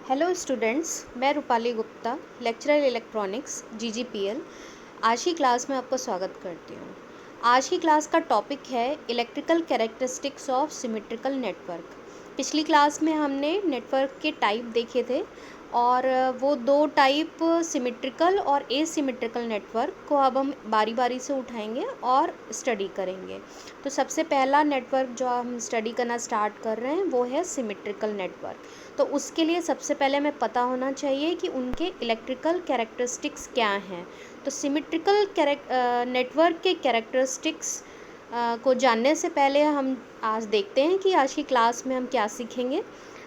Hello students, मैं Rupali Gupta, lecturer electronics जीजीपीएल। आज की क्लास में आपको स्वागत करती हूँ। आज की क्लास का टॉपिक है electrical characteristics of symmetrical network. पिछली क्लास में हमने नेटवर्क के टाइप देखे थे और वो दो टाइप सिमेट्रिकल और एसिमेट्रिकल नेटवर्क को अब हम बारी बारी से उठाएंगे और स्टडी करेंगे। तो सबसे पहला नेटवर्क जो हम स्टडी करना स्टार्ट कर रहे हैं वो है सिमेट्रिकल नेटवर्क। तो उसके लिए सबसे पहले हमें पता होना चाहिए कि उनके इलेक्ट्रिकल कैरेक्टरिस्टिक्स क्या हैं। तो सिमेट्रिकल नेटवर्क के कैरेक्टरिस्टिक्स को जानने से पहले हम आज देखते हैं कि आज की क्लास में हम क्या सीखेंगे।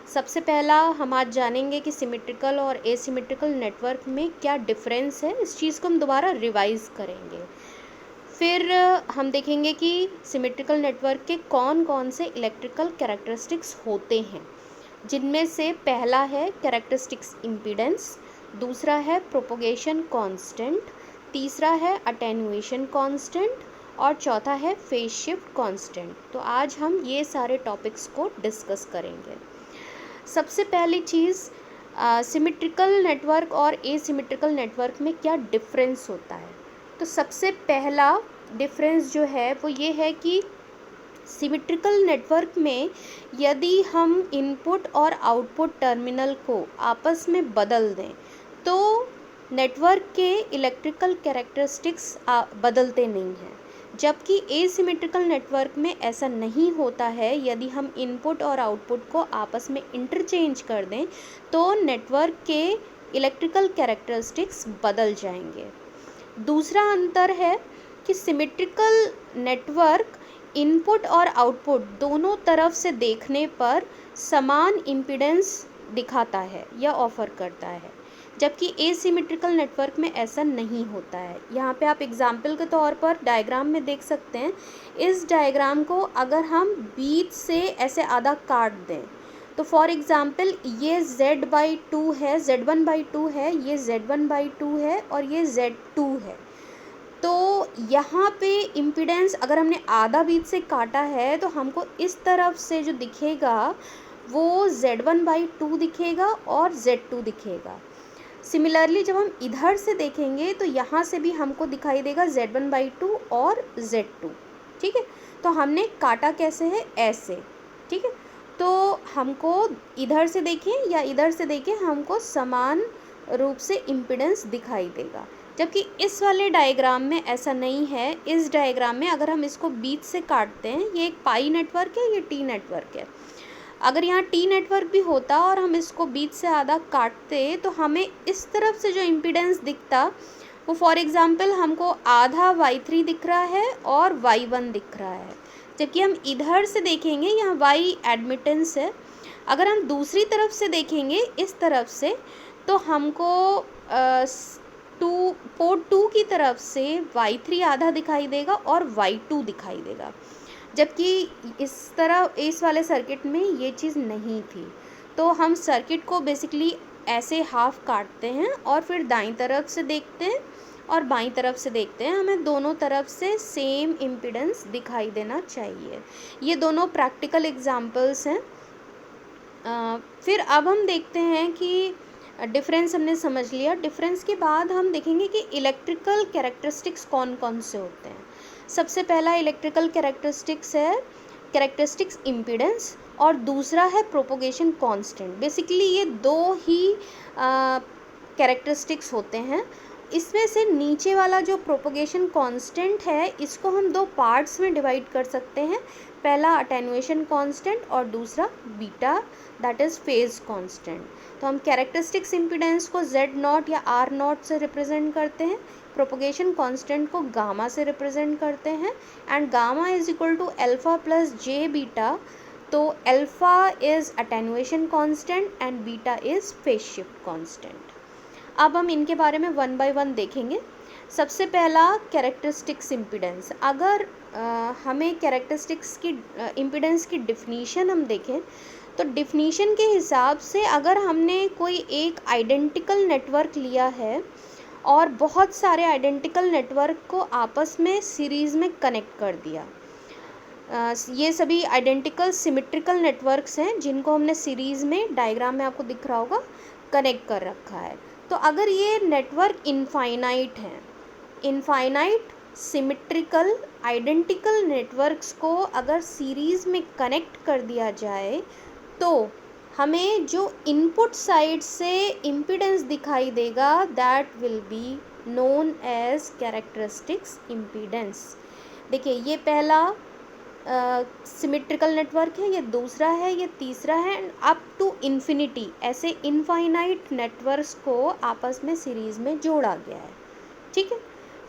सबसे पहला हम आज जानेंगे कि सिमेट्रिकल और एसिमेट्रिकल नेटवर्क में क्या डिफरेंस है। इस चीज़ को हम दोबारा रिवाइज करेंगे। फिर हम देखेंगे कि सिमेट्रिकल नेटवर्क के कौन कौन से इलेक्ट्रिकल कैरेक्टरिस्टिक्स होते हैं, जिनमें से पहला है कैरेक्टरिस्टिक्स इम्पीडेंस, दूसरा है प्रोपोगेशन कांस्टेंट, तीसरा है अटेन्यूएशन कांस्टेंट और चौथा है फेज शिफ्ट कांस्टेंट। तो आज हम ये सारे टॉपिक्स को डिस्कस करेंगे। सबसे पहली चीज़, सिमेट्रिकल नेटवर्क और एसिमेट्रिकल नेटवर्क में क्या डिफरेंस होता है। तो सबसे पहला डिफरेंस जो है वो ये है कि सिमेट्रिकल नेटवर्क में यदि हम इनपुट और आउटपुट टर्मिनल को आपस में बदल दें तो नेटवर्क के इलेक्ट्रिकल कैरेक्टरिस्टिक्स बदलते नहीं हैं, जबकि एसिमेट्रिकल नेटवर्क में ऐसा नहीं होता है। यदि हम इनपुट और आउटपुट को आपस में इंटरचेंज कर दें तो नेटवर्क के इलेक्ट्रिकल कैरेक्टरिस्टिक्स बदल जाएंगे। दूसरा अंतर है कि सिमेट्रिकल नेटवर्क इनपुट और आउटपुट दोनों तरफ से देखने पर समान इम्पीडेंस दिखाता है या ऑफर करता है, जबकि एसिमेट्रिकल नेटवर्क में ऐसा नहीं होता है। यहाँ पे आप एग्जाम्पल के तौर पर डायग्राम में देख सकते हैं। इस डायग्राम को अगर हम बीच से ऐसे आधा काट दें तो फॉर एग्ज़ाम्पल ये Z/2 है, Z1/2 है, ये Z1/2 है और ये Z2 है। तो यहाँ पे इम्पीडेंस अगर हमने आधा बीच से काटा है तो हमको इस तरफ से जो दिखेगा वो Z1/2 दिखेगा और Z2 दिखेगा। सिमिलरली जब हम इधर से देखेंगे तो यहाँ से भी हमको दिखाई देगा Z1/2 और Z2। ठीक है, तो हमने काटा कैसे है, ऐसे। ठीक है, तो हमको इधर से देखें या इधर से देखें हमको समान रूप से इम्पीडेंस दिखाई देगा, जबकि इस वाले डायग्राम में ऐसा नहीं है। इस डायग्राम में अगर हम इसको बीच से काटते हैं, ये एक पाई नेटवर्क है, ये टी नेटवर्क है। अगर यहाँ टी नेटवर्क भी होता और हम इसको बीच से आधा काटते तो हमें इस तरफ से जो इम्पीडेंस दिखता वो फॉर एग्ज़ाम्पल हमको आधा Y3 दिख रहा है और Y1 दिख रहा है, जबकि हम इधर से देखेंगे यहाँ Y एडमिटेंस है। अगर हम दूसरी तरफ से देखेंगे इस तरफ से तो हमको पोर्ट 2 की तरफ से Y3 आधा दिखाई देगा और Y2 दिखाई देगा, जबकि इस वाले सर्किट में ये चीज़ नहीं थी। तो हम सर्किट को बेसिकली ऐसे हाफ काटते हैं और फिर दाईं तरफ से देखते हैं और बाईं तरफ से देखते हैं। हमें दोनों तरफ से सेम इम्पीडेंस दिखाई देना चाहिए। ये दोनों प्रैक्टिकल एग्जांपल्स हैं। फिर अब हम देखते हैं कि डिफरेंस हमने समझ लिया। डिफरेंस के बाद हम देखेंगे कि इलेक्ट्रिकल कैरेक्टरिस्टिक्स कौन कौन से होते हैं। सबसे पहला इलेक्ट्रिकल कैरेक्टरिस्टिक्स है कैरेक्टरिस्टिक्स इम्पीडेंस और दूसरा है प्रोपोगेशन कांस्टेंट। बेसिकली ये दो ही कैरेक्टरिस्टिक्स होते हैं। इसमें से नीचे वाला जो प्रोपोगेशन कांस्टेंट है इसको हम दो पार्ट्स में डिवाइड कर सकते हैं। पहला अटेन्यूएशन कांस्टेंट और दूसरा beta, that is phase constant. तो हम कैरेक्टरिस्टिक्स इम्पीडेंस को Z0 या R0 से रिप्रेजेंट करते हैं, प्रोपोगेशन कांस्टेंट को गामा से रिप्रेजेंट करते हैं and gamma is equal to alpha plus j beta. तो alpha is attenuation constant and beta is phase shift constant. अब हम इनके बारे में वन बाय वन देखेंगे। सबसे पहला कैरेक्टरिस्टिक्स इम्पीडेंस। अगर हमें कैरेक्टरिस्टिक्स की इम्पीडेंस की डिफिनीशन हम देखें तो डिफिनीशन के हिसाब से अगर हमने कोई एक आइडेंटिकल नेटवर्क लिया है और बहुत सारे आइडेंटिकल नेटवर्क को आपस में सीरीज़ में कनेक्ट कर दिया ये सभी आइडेंटिकल सिमेट्रिकल नेटवर्क्स हैं जिनको हमने सीरीज़ में डायग्राम में आपको दिख रहा होगा कनेक्ट कर रखा है। तो अगर ये नेटवर्क इनफाइनाइट है, इनफाइनाइट सिमेट्रिकल आइडेंटिकल नेटवर्क्स को अगर सीरीज़ में कनेक्ट कर दिया जाए तो हमें जो इनपुट साइड से इम्पीडेंस दिखाई देगा that will be known as characteristics impedance. देखिए ये पहला सिमेट्रिकल नेटवर्क है, ये दूसरा है, ये तीसरा है, एंड अप टू इन्फिनिटी ऐसे इनफाइनाइट नेटवर्क्स को आपस में सीरीज़ में जोड़ा गया है। ठीक है,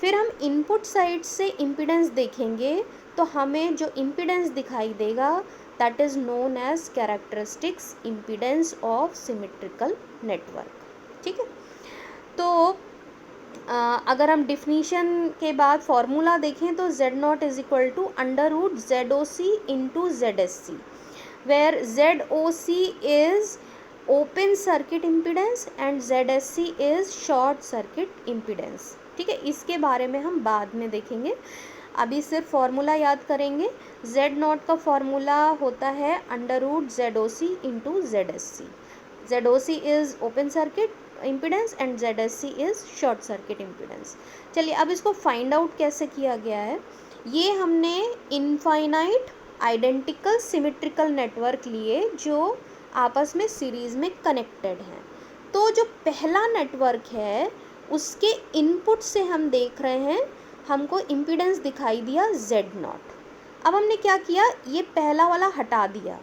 फिर हम इनपुट साइड से इम्पीडेंस देखेंगे तो हमें जो इम्पीडेंस दिखाई देगा that is known as characteristics impedance of symmetrical network. ठीक है, तो अगर हम डिफिनीशन के बाद फॉर्मूला देखें तो Z0 is equal to √ ZOC into ZSC, where ZOC is open circuit impedance and ZSC is short circuit impedance. ठीक है, इसके बारे में हम बाद में देखेंगे, अभी सिर्फ फॉर्मूला याद करेंगे। Z0 का फॉर्मूला होता है √ ZOC into ZSC। ZOC is open circuit impedance and ZSC is short circuit impedance. चलिए अब इसको फाइंड आउट कैसे किया गया है। ये हमने इनफाइनाइट आइडेंटिकल सिमेट्रिकल नेटवर्क लिए जो आपस में सीरीज़ में कनेक्टेड हैं। तो जो पहला नेटवर्क है उसके इनपुट से हम देख रहे हैं, हमको इम्पीडेंस दिखाई दिया Z0। अब हमने क्या किया, ये पहला वाला हटा दिया,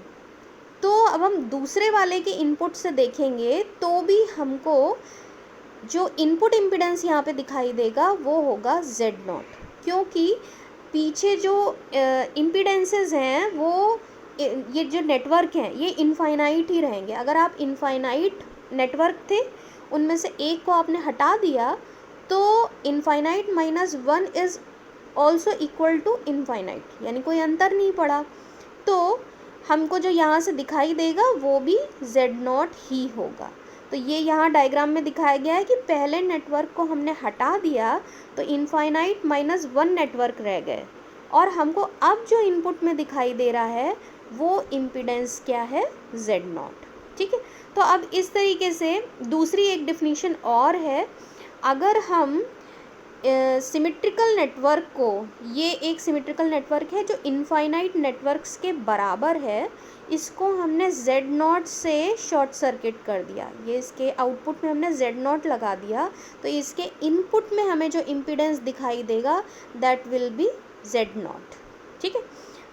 तो अब हम दूसरे वाले के इनपुट से देखेंगे तो भी हमको जो इनपुट इम्पीडेंस यहाँ पे दिखाई देगा वो होगा Z0, क्योंकि पीछे जो इम्पीडेंसेस हैं वो ये जो नेटवर्क हैं ये इनफाइनाइट ही रहेंगे। अगर आप इनफाइनाइट नेटवर्क थे उनमें से एक को आपने हटा दिया तो infinite -1 is also equal to infinite, यानी कोई अंतर नहीं पड़ा। तो हमको जो यहाँ से दिखाई देगा वो भी Z0 ही होगा। तो ये यहाँ डायग्राम में दिखाया गया है कि पहले नेटवर्क को हमने हटा दिया तो इनफाइनाइट -1 नेटवर्क रह गए, और हमको अब जो इनपुट में दिखाई दे रहा है वो इम्पीडेंस क्या है, Z0। ठीक है, तो अब इस तरीके से दूसरी एक डिफिनीशन और है। अगर हम सिमेट्रिकल नेटवर्क को, ये एक सिमेट्रिकल नेटवर्क है जो इनफाइनाइट नेटवर्क्स के बराबर है, इसको हमने Z0 से शॉर्ट सर्किट कर दिया, ये इसके आउटपुट में हमने Z0 लगा दिया, तो इसके इनपुट में हमें जो इम्पीडेंस दिखाई देगा दैट विल बी Z0। ठीक है,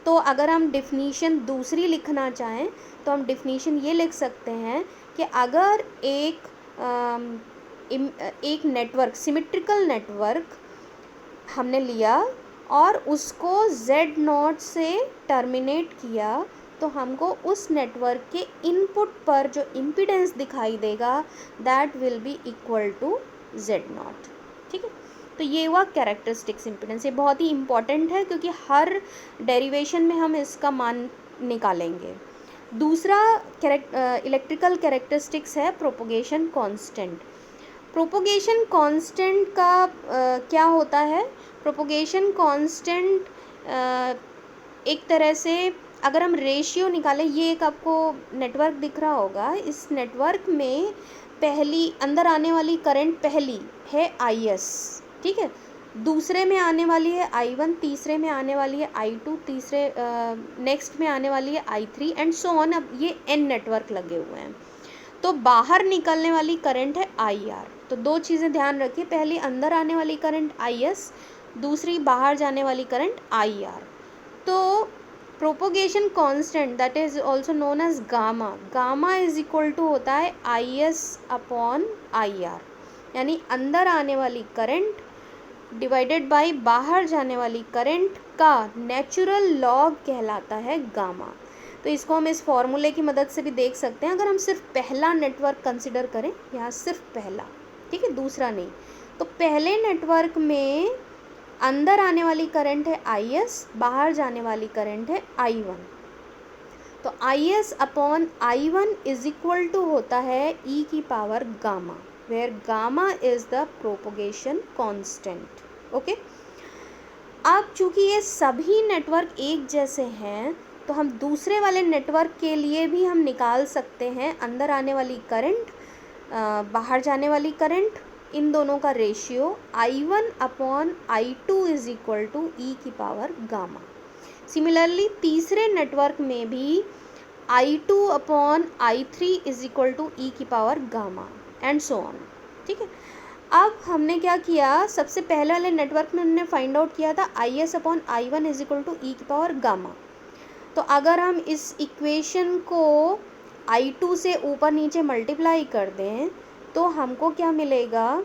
तो अगर हम डिफिनीशन दूसरी लिखना चाहें तो हम डिफिनीशन ये लिख सकते हैं कि अगर एक नेटवर्क सिमेट्रिकल नेटवर्क हमने लिया और उसको Z0 से टर्मिनेट किया तो हमको उस नेटवर्क के इनपुट पर जो इम्पीडेंस दिखाई देगा that will be equal to Z0। ठीक है, तो ये हुआ कैरेक्टरिस्टिक्स इम्पीडेंस। ये बहुत ही इम्पॉर्टेंट है क्योंकि हर डेरिवेशन में हम इसका मान निकालेंगे। दूसरा इलेक्ट्रिकल कैरेक्टरिस्टिक्स है प्रोपोगेशन कांस्टेंट। प्रोपोगेशन कांस्टेंट का क्या होता है, प्रोपोगेशन कांस्टेंट एक तरह से अगर हम रेशियो निकालें, ये एक आपको नेटवर्क दिख रहा होगा, इस नेटवर्क में पहली अंदर आने वाली करंट पहली है IS, ठीक है, दूसरे में आने वाली है I1, तीसरे में आने वाली है I2, तीसरे नेक्स्ट में आने वाली है I3 एंड सो ऑन। अब ये N नेटवर्क लगे हुए हैं, तो बाहर निकलने वाली करंट है IR। तो दो चीज़ें ध्यान रखिए, पहली अंदर आने वाली करंट IS, दूसरी बाहर जाने वाली करंट IR। तो propagation constant that is also known as gamma, gamma is equal to होता है IS/IR, यानी अंदर आने वाली करंट डिवाइडेड बाय बाहर जाने वाली करंट का नेचुरल लॉग कहलाता है गामा। तो इसको हम इस फॉर्मूले की मदद से भी देख सकते हैं। अगर हम सिर्फ पहला नेटवर्क कंसिडर करें, यहाँ सिर्फ पहला, ठीक है, दूसरा नहीं, तो पहले नेटवर्क में अंदर आने वाली करंट है IS, बाहर जाने वाली करंट है I1। तो IS/I1 इज इक्वल टू होता है e की power gamma, where gamma is the propagation constant. Okay, अब चूँकि ये सभी नेटवर्क एक जैसे हैं तो हम दूसरे वाले नेटवर्क के लिए भी हम निकाल सकते हैं अंदर आने वाली करंट, बाहर जाने वाली करंट, इन दोनों का ratio I1/I2 is equal to e की पावर गामा। सिमिलरली तीसरे नेटवर्क में भी I2/I3 is equal to e की power gamma and so on. ठीक है, अब हमने क्या किया, सबसे पहले वाले नेटवर्क में हमने फाइंड आउट किया था IS/I1 is equal to e की पावर गामा। तो अगर हम इस इक्वेशन को I2 से ऊपर नीचे मल्टीप्लाई कर दें तो हमको क्या मिलेगा,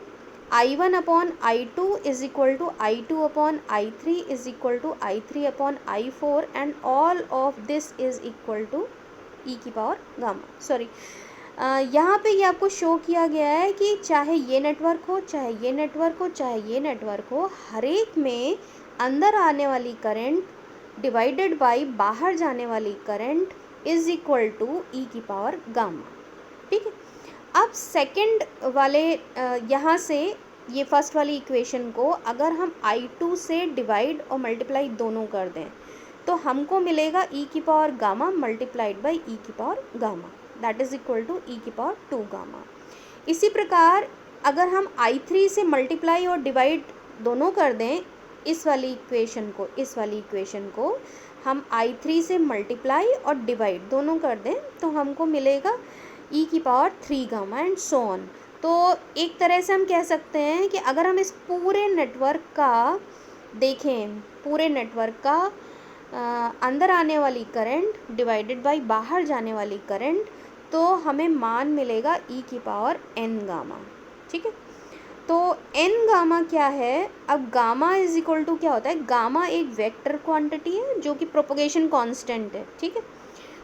I1/I2 is equal to I2/I3 is equal to I3/I4 and all of this is equal to e की पावर गामा। सॉरी, यहाँ पे ये आपको शो किया गया है कि चाहे ये नेटवर्क हो, चाहे ये नेटवर्क हो, चाहे ये नेटवर्क हो, हर एक में अंदर आने वाली करंट डिवाइडेड बाय बाहर जाने वाली current is equal to e की पावर गामा। ठीक है, अब सेकंड वाले यहाँ से ये फर्स्ट वाली इक्वेशन को अगर हम I2 से डिवाइड और मल्टीप्लाई दोनों कर दें तो हमको मिलेगा ई की power gamma multiplied by e की power gamma, that is equal to e की पावर 2 गामा। इसी प्रकार अगर हम I3 से मल्टीप्लाई और डिवाइड दोनों कर दें इस वाली इक्वेशन को हम I3 से मल्टीप्लाई और डिवाइड दोनों कर दें तो हमको मिलेगा ई की power 3 gamma and so on. तो एक तरह से हम कह सकते हैं कि अगर हम इस पूरे नेटवर्क का देखें, पूरे नेटवर्क का अंदर आने वाली करंट डिवाइडेड बाय बाहर जाने वाली करंट, तो हमें मान मिलेगा ई की पावर n गामा। ठीक है, तो n गामा क्या है, अब गामा इज इक्वल टू क्या होता है, गामा एक वेक्टर क्वांटिटी है जो कि प्रोपोगेशन कांस्टेंट है। ठीक है,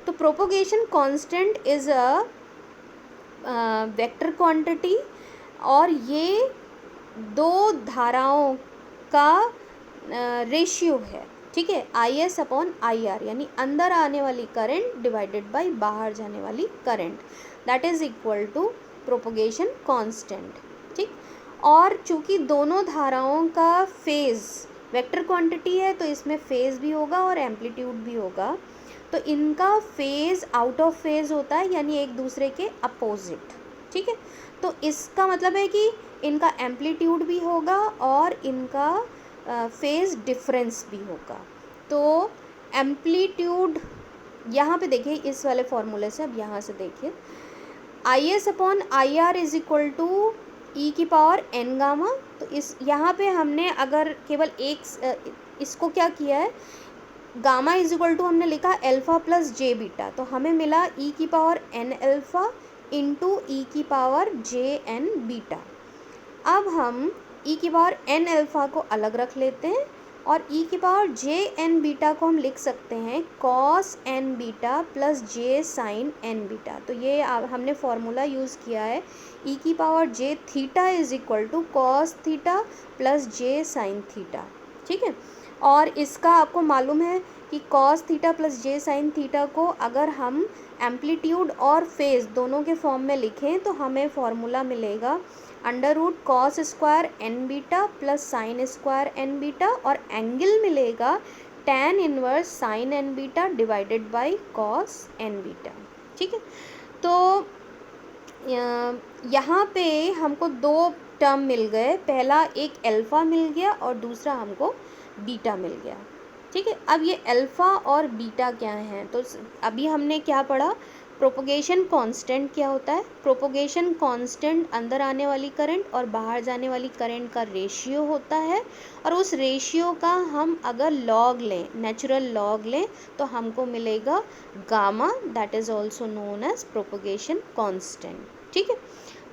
तो propagation constant is a vector quantity और ये दो धाराओं का रेशियो है। ठीक है, IS/IR यानी अंदर आने वाली करंट डिवाइडेड बाय बाहर जाने वाली current, that is equal to propagation constant. ठीक, और चूंकि दोनों धाराओं का फेज वेक्टर क्वांटिटी है तो इसमें फेज भी होगा और एम्पलीट्यूड भी होगा, तो इनका फेज आउट ऑफ फेज होता है यानी एक दूसरे के अपोजिट। ठीक है, तो इसका मतलब है कि इनका एम्पलीट्यूड भी होगा और इनका फेज डिफरेंस भी होगा। तो एम्पलीट्यूड यहाँ पे देखिए इस वाले फॉर्मूले से, अब यहाँ से देखिए IS/IR is equal to e की पावर n गामा। तो इस यहाँ पे हमने अगर केवल एक इसको क्या किया है, गामा इज इक्वल टू हमने लिखा अल्फ़ा प्लस जे बीटा, तो हमें मिला ई की पावर n अल्फ़ा इंटू ई की पावर जे n बीटा। अब हम ई की पावर n अल्फ़ा को अलग रख लेते हैं और ई की पावर जे n बीटा को हम लिख सकते हैं cos n beta plus J sine n beta. तो ये हमने फॉर्मूला यूज़ किया है ई की power J theta is equal to cos theta plus J sine theta. ठीक है, और इसका आपको मालूम है कि cos theta plus J sine theta को अगर हम एम्पलीट्यूड और फेज दोनों के फॉर्म में लिखें तो हमें फॉर्मूला मिलेगा under root cos square N beta plus sine square N beta, और एंगल मिलेगा tan inverse sine N beta divided by cos N beta. ठीक है, तो यहाँ पे हमको दो टर्म मिल गए, पहला एक अल्फ़ा मिल गया और दूसरा हमको बीटा मिल गया। ठीक है, अब ये अल्फ़ा और बीटा क्या हैं, तो अभी हमने क्या पढ़ा, प्रोपोगेशन कांस्टेंट क्या होता है। प्रोपोगेशन कांस्टेंट अंदर आने वाली करंट और बाहर जाने वाली करंट का रेशियो होता है, और उस रेशियो का हम अगर लॉग लें, नेचुरल लॉग लें, तो हमको मिलेगा gamma, that is also known as propagation constant. ठीक है,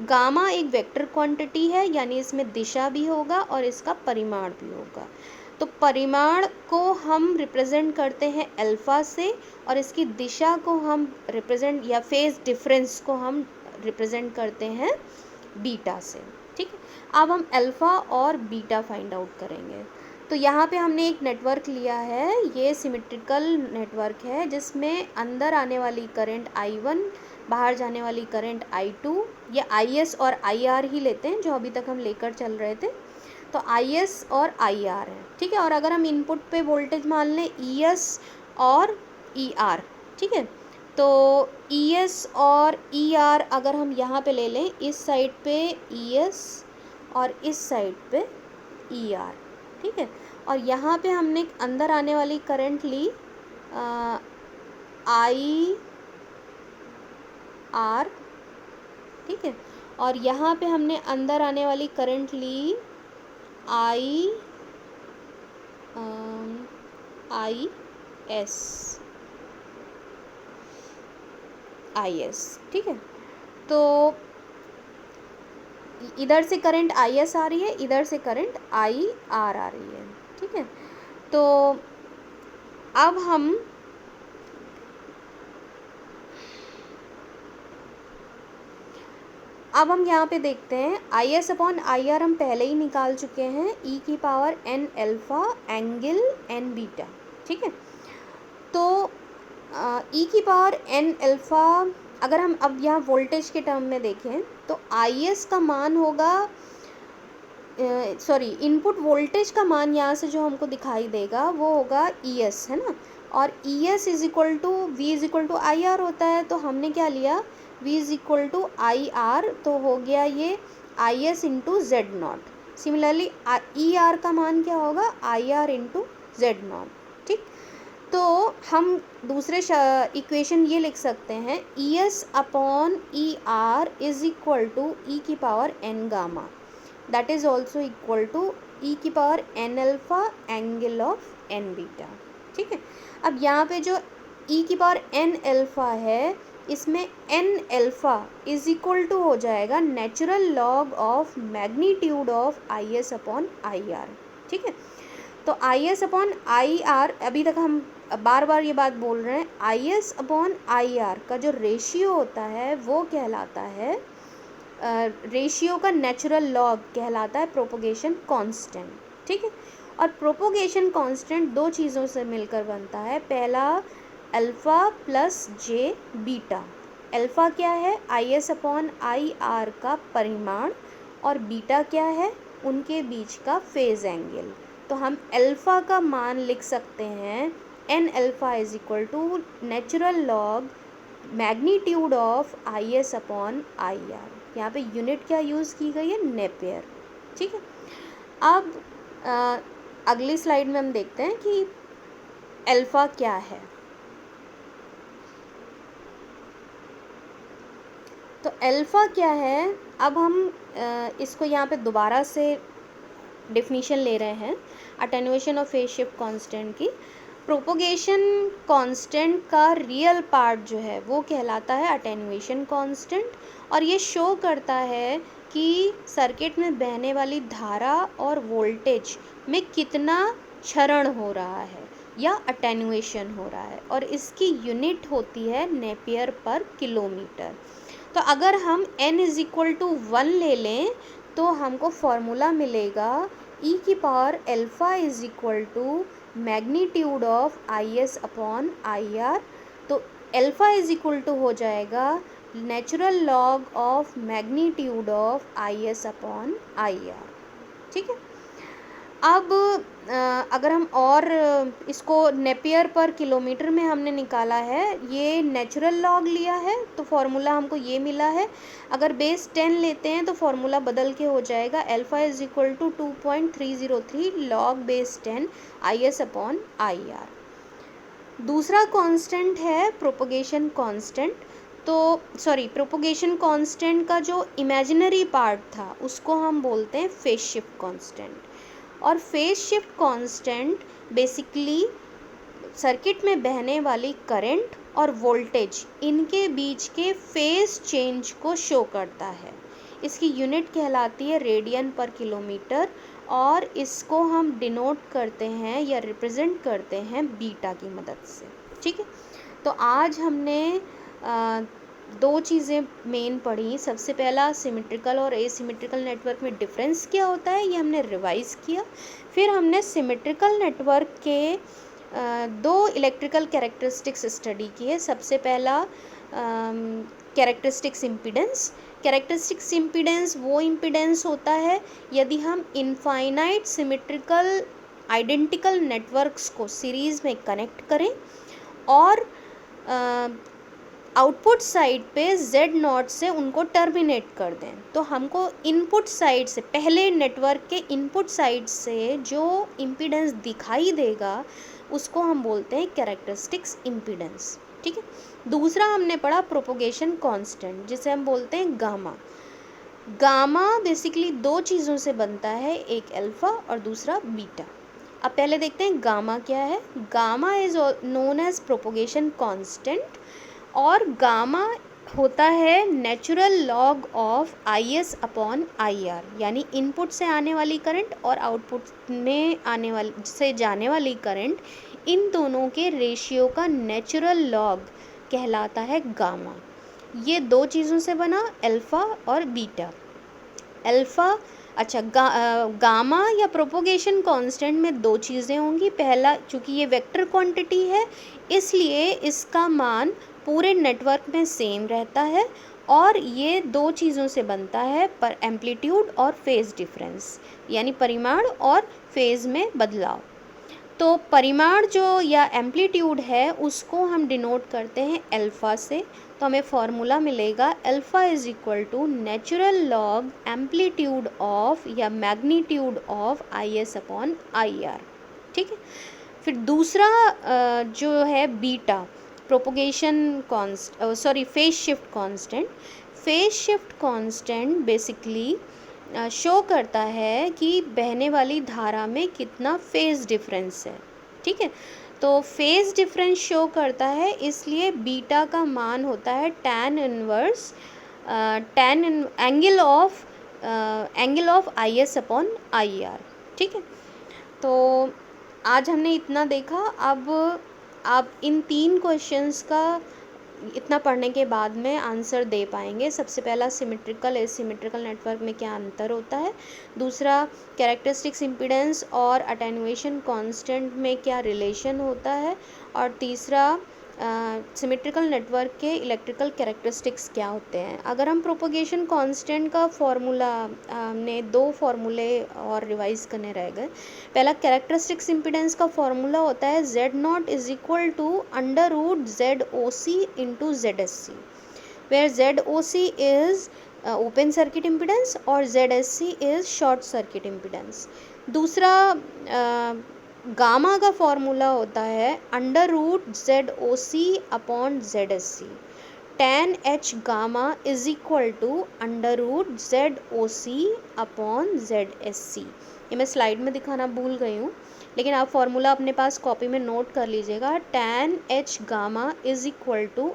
गामा एक वेक्टर क्वांटिटी है यानी इसमें दिशा भी होगा और इसका परिमाण भी होगा। तो परिमाण को हम रिप्रेजेंट करते हैं अल्फ़ा से और इसकी दिशा को हम रिप्रेजेंट या फेज डिफरेंस को हम रिप्रेजेंट करते हैं बीटा से। ठीक है, अब हम अल्फ़ा और बीटा फाइंड आउट करेंगे। तो यहाँ पे हमने एक नेटवर्क लिया है, ये सिमेट्रिकल नेटवर्क है जिसमें अंदर आने वाली करंट I1, बाहर जाने वाली करंट I2, या IS और IR ही लेते हैं जो अभी तक हम लेकर चल रहे थे। तो IS और IR है, ठीक है। और अगर हम इनपुट पे वोल्टेज मान लें ES और ER, ठीक है, तो ES और ER अगर हम यहाँ पे ले लें, इस साइड पे ES और इस साइड पे ER, ठीक है। और यहाँ पे हमने अंदर आने वाली करंट ली IR, ठीक है। और यहाँ पे हमने अंदर आने वाली करंट ली IS, ठीक है। तो इधर से करंट IS आ रही है, इधर से करंट IR आ रही है, ठीक है। तो अब हम यहाँ पे देखते हैं IS अपॉन IR हम पहले ही निकाल चुके हैं, e की power n alpha angle n beta, ठीक है। तो e की पावर n अल्फ़ा अगर हम अब यहाँ वोल्टेज के टर्म में देखें तो IS का मान होगा, सॉरी, इनपुट वोल्टेज का मान यहाँ से जो हमको दिखाई देगा वो होगा ES, है ना। और ES is equal to V is equal to IR होता है, तो हमने क्या लिया, V is equal to IR, तो हो गया ये IS into Z naught. Similarly ER का मान क्या होगा, IR इंटू जेड नॉट, ठीक। तो हम दूसरे इक्वेशन ये लिख सकते हैं, ES upon ER is equal to e की power n gamma, that is also equal to e की power n alpha angle of n beta, ठीक है। अब यहाँ पे जो e की पावर n अल्फ़ा है, इसमें n alpha is equal to हो जाएगा natural log of magnitude of IS upon IR, ठीक है। तो IS अपॉन IR, अभी तक हम बार बार ये बात बोल रहे हैं, IS अपॉन IR का जो रेशियो होता है वो कहलाता है, रेशियो का नेचुरल लॉग कहलाता है प्रोपोगेशन कांस्टेंट, ठीक है। और प्रोपोगेशन कांस्टेंट दो चीज़ों से मिलकर बनता है, पहला alpha plus j beta. Alpha क्या है, IS अपॉन IR का परिमाण, और बीटा क्या है, उनके बीच का फेज एंगल। तो हम अल्फ़ा का मान लिख सकते हैं n alpha is equal to natural log magnitude of IS upon IR। यहाँ पे यूनिट क्या यूज़ की गई है, नेपियर, ठीक है। अब अगली स्लाइड में हम देखते हैं कि अल्फ़ा क्या है। तो अल्फ़ा क्या है, अब हम इसको यहाँ पे दोबारा से डेफिनीशन ले रहे हैं attenuation of phase shift constant की। प्रोपोगेशन कांस्टेंट का रियल पार्ट जो है वो कहलाता है अटेन्यूएशन कांस्टेंट, और ये शो करता है कि सर्किट में बहने वाली धारा और वोल्टेज में कितना क्षरण हो रहा है या अटेन्यूएशन हो रहा है, और इसकी यूनिट होती है नेपियर पर किलोमीटर। तो अगर हम n इज इक्वल टू 1 ले लें तो हमको फॉर्मूला मिलेगा e की power alpha is equal to magnitude of IS upon IR। तो अल्फ़ा इज इक्वल टू हो जाएगा natural log of magnitude of IS upon IR, ठीक है। अब अगर हम और इसको नेपियर पर किलोमीटर में हमने निकाला है, ये नेचुरल लॉग लिया है तो फॉर्मूला हमको ये मिला है। अगर बेस 10 लेते हैं तो फॉर्मूला बदल के हो जाएगा alpha is equal to 2.303 log base 10 IS upon IR। दूसरा कांस्टेंट है प्रोपोगेशन कांस्टेंट। तो सॉरी, प्रोपोगेशन कांस्टेंट का जो इमेजिनरी पार्ट था उसको हम बोलते हैं फेज शिफ्ट कांस्टेंट। और phase shift constant basically circuit में बहने वाली करंट और वोल्टेज इनके बीच के फेज चेंज को शो करता है। इसकी यूनिट कहलाती है रेडियन पर किलोमीटर, और इसको हम डिनोट करते हैं या रिप्रेजेंट करते हैं बीटा की मदद से, ठीक है। तो आज हमने दो चीज़ें मेन पढ़ी। सबसे पहला सिमेट्रिकल और एसिमेट्रिकल नेटवर्क में डिफरेंस क्या होता है ये हमने रिवाइज़ किया। फिर हमने सिमेट्रिकल नेटवर्क के दो इलेक्ट्रिकल कैरेक्टरिस्टिक्स स्टडी किए। सबसे पहला कैरेक्टरिस्टिक्स इम्पीडेंस। कैरेक्टरिस्टिक्स इम्पीडेंस वो इम्पीडेंस होता है यदि हम इनफाइनाइट सिमेट्रिकल आइडेंटिकल नेटवर्क्स को सीरीज़ में कनेक्ट करें और आउटपुट साइड पे Z0 से उनको टर्मिनेट कर दें, तो हमको इनपुट साइड से, पहले नेटवर्क के इनपुट साइड से जो इम्पीडेंस दिखाई देगा उसको हम बोलते हैं कैरेक्टरिस्टिक्स इम्पीडेंस। ठीक है, दूसरा हमने पढ़ा प्रोपोगेशन कांस्टेंट, जिसे हम बोलते हैं गामा। गामा बेसिकली दो चीज़ों से बनता है, एक अल्फ़ा और दूसरा बीटा। अब पहले देखते हैं गामा क्या है। Gamma is known as propagation constant, और गामा होता है natural log of IS upon IR, यानी इनपुट से आने वाली करंट और आउटपुट में आने वाली से जाने वाली करंट, इन दोनों के रेशियो का नेचुरल लॉग कहलाता है गामा। ये दो चीज़ों से बना, अल्फ़ा और बीटा। अल्फ़ा अच्छा गामा या प्रोपोगेशन कांस्टेंट में दो चीज़ें होंगी। पहला, चूँकि ये वेक्टर क्वांटिटी है इसलिए इसका मान पूरे नेटवर्क में सेम रहता है, और ये दो चीज़ों से बनता है, पर एम्पलीट्यूड और फेज़ डिफरेंस, यानी परिमाण और फेज़ में बदलाव। तो परिमाण जो या एम्पलीट्यूड है उसको हम डिनोट करते हैं अल्फ़ा से, तो हमें फॉर्मूला मिलेगा alpha is equal to natural log amplitude of या magnitude of IS upon IR। ठीक है, फिर दूसरा जो है beta, propagation phase shift constant. Phase shift constant basically show करता है कि बहने वाली धारा में कितना फेज डिफरेंस है। ठीक है, तो फेज डिफरेंस शो करता है, इसलिए बीटा का मान होता है tan inverse angle of IS upon IR। ठीक है, तो आज हमने इतना देखा। अब आप इन 3 क्वेश्चंस का इतना पढ़ने के बाद में आंसर दे पाएंगे। सबसे पहला, सिमेट्रिकल एसिमेट्रिकल नेटवर्क में क्या अंतर होता है। दूसरा, कैरेक्टरिस्टिक्स इम्पीडेंस और अटेन्युएशन कांस्टेंट में क्या रिलेशन होता है। और तीसरा, सिमेट्रिकल नेटवर्क के इलेक्ट्रिकल कैरेक्टरिस्टिक्स क्या होते हैं। अगर हम प्रोपोगेशन कांस्टेंट का फॉर्मूला, हमने 2 फार्मूले और रिवाइज करने रह गए। पहला, कैरेक्टरिस्टिक्स इम्पीडेंस का फॉर्मूला होता है Z0 is equal to √ZOC into ZSC, where ZOC is open circuit impedance और ZSC is short circuit impedance. दूसरा, गामा का फॉर्मूला होता है √ZOC upon ZSC। tan H gamma is equal to √ZOC upon ZSC। ये मैं slide में दिखाना भूल गई हूँ, लेकिन आप फॉर्मूला अपने पास कॉपी में नोट कर लीजिएगा। tan H gamma is equal to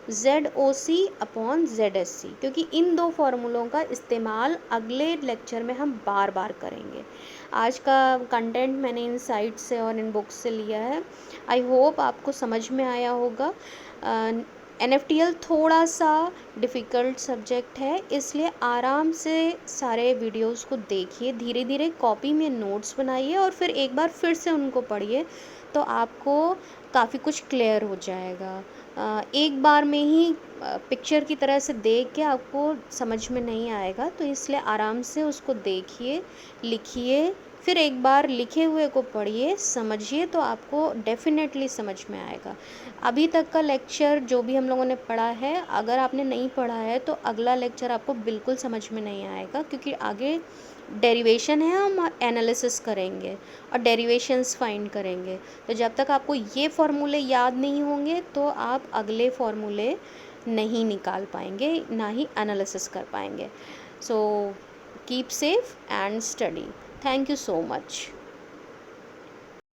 √ZOC upon ZSC, क्योंकि इन 2 फार्मूलों का इस्तेमाल अगले लेक्चर में हम बार बार करेंगे। आज का कंटेंट मैंने इन साइट से और इन बुक्स से लिया है। आई होप आपको समझ में आया होगा। NFTL थोड़ा सा डिफ़िकल्ट सब्जेक्ट है, इसलिए आराम से सारे वीडियोस को देखिए, धीरे धीरे कॉपी में नोट्स बनाइए और फिर एक बार फिर से उनको पढ़िए, तो आपको काफ़ी कुछ क्लियर हो जाएगा। एक बार में ही पिक्चर की तरह से देख के आपको समझ में नहीं आएगा, तो इसलिए आराम से उसको देखिए, लिखिए, फिर एक बार लिखे हुए को पढ़िए, समझिए, तो आपको डेफिनेटली समझ में आएगा। अभी तक का लेक्चर जो भी हम लोगों ने पढ़ा है, अगर आपने नहीं पढ़ा है तो अगला लेक्चर आपको बिल्कुल समझ में नहीं आएगा, क्योंकि आगे डेरिवेशन है, हम एनालिसिस करेंगे और डेरिवेशंस फाइंड करेंगे। तो जब तक आपको ये फॉर्मूले याद नहीं होंगे तो आप अगले फॉर्मूले नहीं निकाल पाएंगे, ना ही एनालिसिस कर पाएंगे। So keep safe and study. Thank you so much.